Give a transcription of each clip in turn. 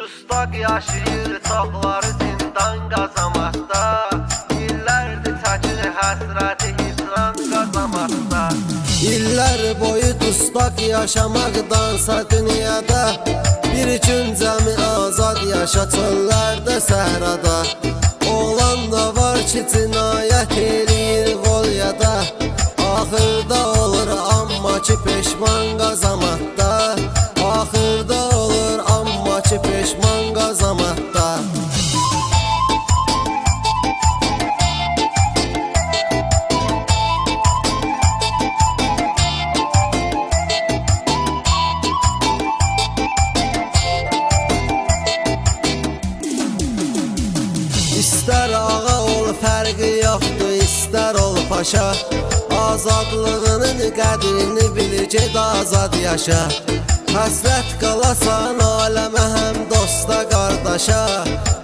Dustaq yaşayır çoxları zindan qazamakda. İllərdir çəkir həsrəti hicran qazamakda. İllər boyu dustaq yaşamaqdansa dünyada, bir gün cəmi azad yaşa çöllərdə səhrada. Olan da var ki cinayət eləyir volyada, axırda olur amma ki peşman qazamakda. Axırda olur amma ki peşman qazamakda. İstər ağa ol, fərqi yoxdur, istər ol paşa. Azadlığının qədrini bil, ged azad yaşa. Həsrət qalasan aləmə, həm dosta qardaşa.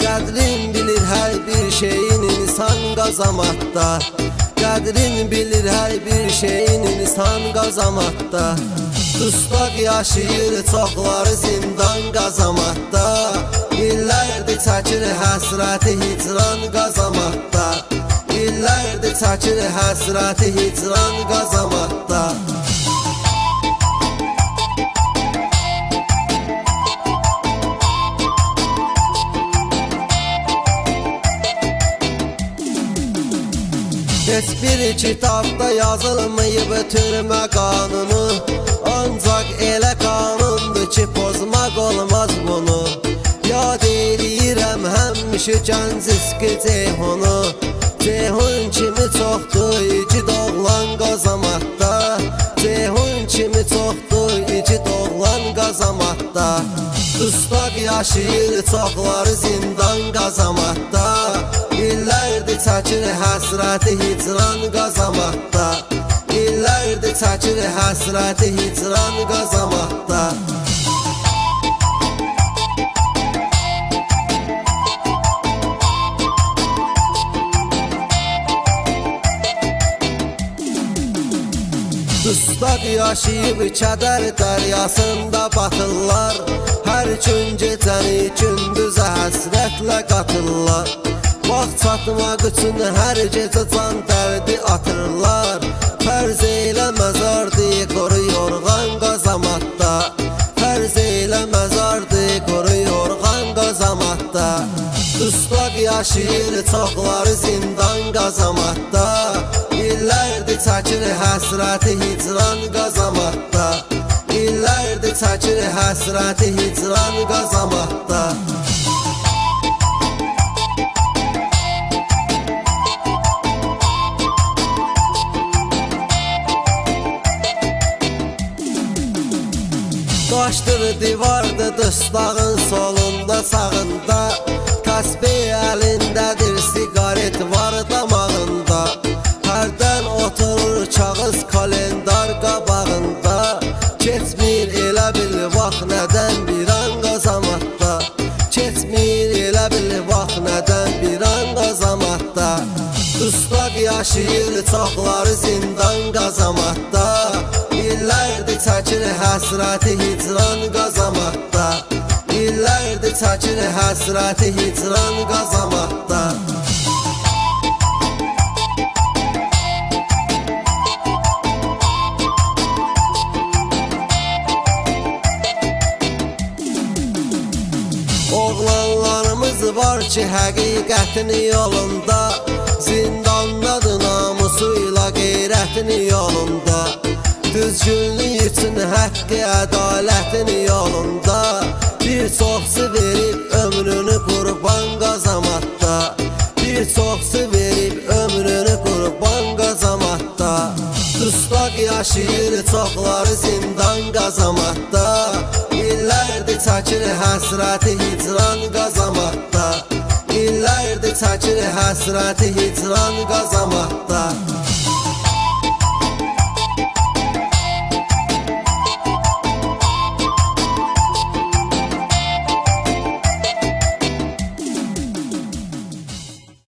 Qədrin bilir hər bir şeyin insan qazamakda. Qədrin bilir hər bir şeyin insan qazamakda. Dustaq yaşayır çoxları zindan qazamakda. İllərdir çəkir həsrəti hicran qazamakda. İllərdir çəkir həsrəti hicran qazamakda. Heç bir kitabda yazılmayıb türmə qanunu, ancaq elə qanundur ki pozmaq olmaz bunu. Yad eləyirəm həmişə gənc iski Ceyhunu. Ceyhun kimi çoxdur igid oğlan qazamakda. Ceyhun kimi çoxdur igid oğlan qazamakda. Dustaq yaşayır çoxları zindan qazamakda. İllərdir çəkir həsrəti hicran qazamakda. İllərdir çəkir həsrəti hicran qazamakda. Dustaq yaşayıb kədər dəryasında batırlar. Hər gün gecəni gündüzə həsrətlə qatırlar. Vaxt çatmaq üçün hər gecə can dərdi atırlar. Fərz eylə məzardı qoru yorğan qazamakda. Fərz eylə məzardı qoru yorğan qazamakda. Dustaq yaşayır çoxları zindan qazamakda. İllərdir çəkir həsrəti hicran qazamakda. İllərdir çəkir həsrəti hicran qazamakda. Daşdır divardı dustağın solunda sağında. Təsbih əlindədir, sigaret var damağında. Hərdən oturur kağız kalendar qabağında. Keçmir elə bil vaxt nədən bir an qazamakda. Keçmir elə bil vaxt nədən bir an qazamakda. Dustaq yaşayır çoxları zindan qazamakda. İllərdir çəkir həsrəti hicran qazamakda. İllərdir çəkir həsrəti hicran qazamakda. Oğlanlarımız var ki həqiqətin yolunda. Zindandadır namusuyla qeyrətin yolunda. Düzgünlük üçün həqqi ədalətin yolunda. Bir çoxsu verib ömrünü qurban qazamakda. Bir çoxsu verib ömrünü qurban qazamakda. Dustaq yaşayır çoxları zindan qazamakda. İllərdir çəkir həsrəti hicran qazamakda. İllərdir çəkir həsrəti hicran qazamakda.